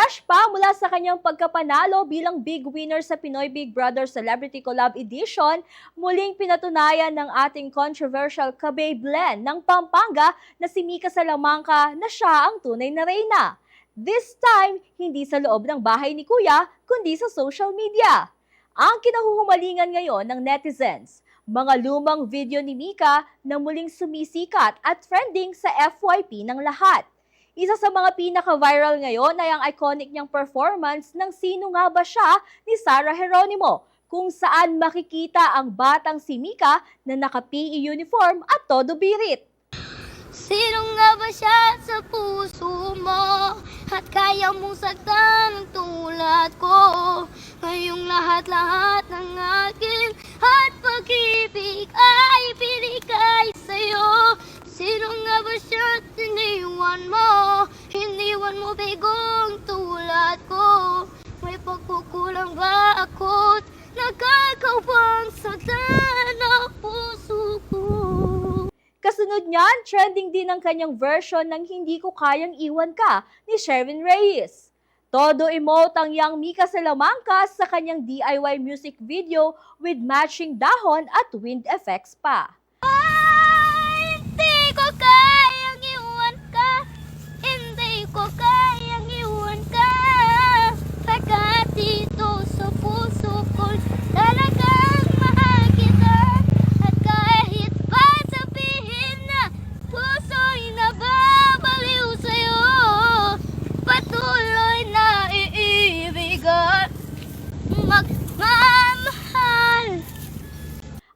Fresh pa mula sa kanyang pagkapanalo bilang big winner sa Pinoy Big Brother Celebrity Collab Edition, muling pinatunayan ng ating controversial ka-babe blend ng Pampanga na si Mika Salamanca na siya ang tunay na reyna. This time, hindi sa loob ng bahay ni Kuya, kundi sa social media. Ang kinahuhumalingan ngayon ng netizens, mga lumang video ni Mika na muling sumisikat at trending sa FYP ng lahat. Isa sa mga pinaka-viral ngayon ay ang iconic niyang performance ng Sino Nga Ba Siya ni Sarah Geronimo, kung saan makikita ang batang si Mika na naka-PE uniform at todo birit. Sino nga ba siya sa puso mo? At kaya mong saktan ng tulad ko? Ngayong lahat-lahat ng akin at pag-ibig ay binigay sa'yo. Sino nga ba siya at iniwan mo? Iniwan mo bigong tulad ko. May pagkukulang ba ako't nagkakawang saktan ang puso ko? Kasunod niyan, trending din ang kanyang version ng Hindi Ko Kayang Iwan Ka ni Sherwin Reyes. Todo emote ang young Mika Salamanca sa kanyang DIY music video with matching dahon at wind effects pa. Hindi ko kayang iwan ka. Hindi ko kayang iwan ka. Pagkat dito sa puso ko talagang mahal kita. At kahit pa sabihin na puso'y nababaliw sa'yo, patuloy na iibigan, magmamahal.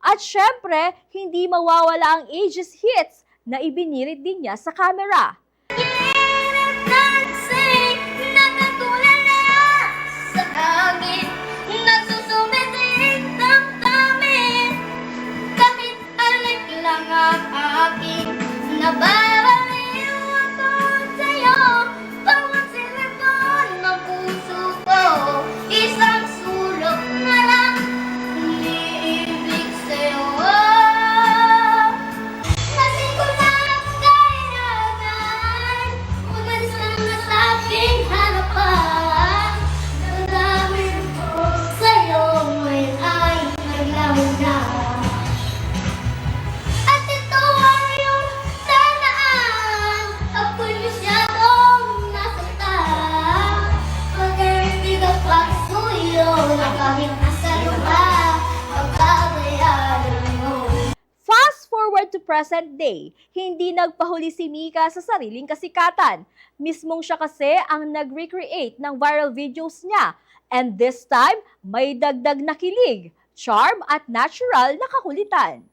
At syempre, hindi mawawala ang ages hits na ibinirit din niya sa camera. Hirap nagsing nakatulala sa hangin, nagsusumiting damdamin. Kahit alik lang ang aking nababaliw ako sa'yo. Bawat silagon ng puso ko, isang sulok na lang umiibig sa'yo. Nasin ko na ang kailangan, umalis lang na sa aking harapan. Damdamin ko sa'yo ngayon ay naglaho na. At ito ay yung sanaan, ako'y masyadong nasaktan. Pag-ibig ang pagsuyo na kahit nasa lupa, pagbabayaran mo. Fast forward to present day, hindi nagpahuli si Mika sa sariling kasikatan. Mismong siya kasi ang nag-recreate ng viral videos niya. And this time, may dagdag na kilig, charm at natural na kakulitan.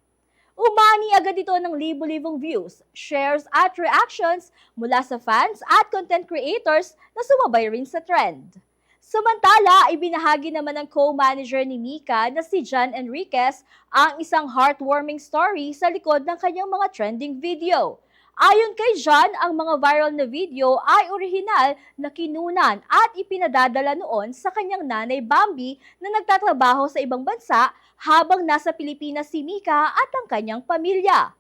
Umani agad ito ng libo-libong views, shares at reactions mula sa fans at content creators na sumabay rin sa trend. Samantala, ibinahagi naman ng co-manager ni Mika na si John Enriquez ang isang heartwarming story sa likod ng kanyang mga trending video. Ayon kay John, ang mga viral na video ay orihinal na kinunan at ipinadadala noon sa kanyang nanay Bambi na nagtatrabaho sa ibang bansa habang nasa Pilipinas si Mika at ang kanyang pamilya.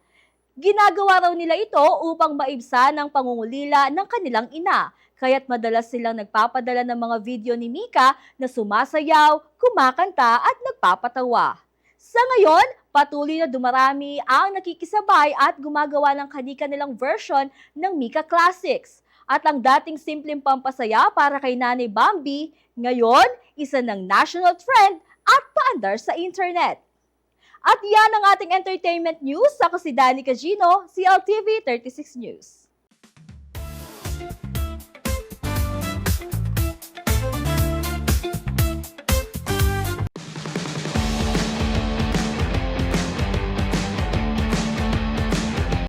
Ginagawa raw nila ito upang maibsan ang pangungulila ng kanilang ina, kaya't madalas silang nagpapadala ng mga video ni Mika na sumasayaw, kumakanta at nagpapatawa. Sa ngayon, patuloy na dumarami ang nakikisabay at gumagawa ng kani-kanilang version ng Mika Classics. At ang dating simpleng pampasaya para kay Nanay Bambi, ngayon, isa ng national trend at paandar sa internet. At yan ang ating entertainment news. Ako si Danny Cagino, CLTV 36 News.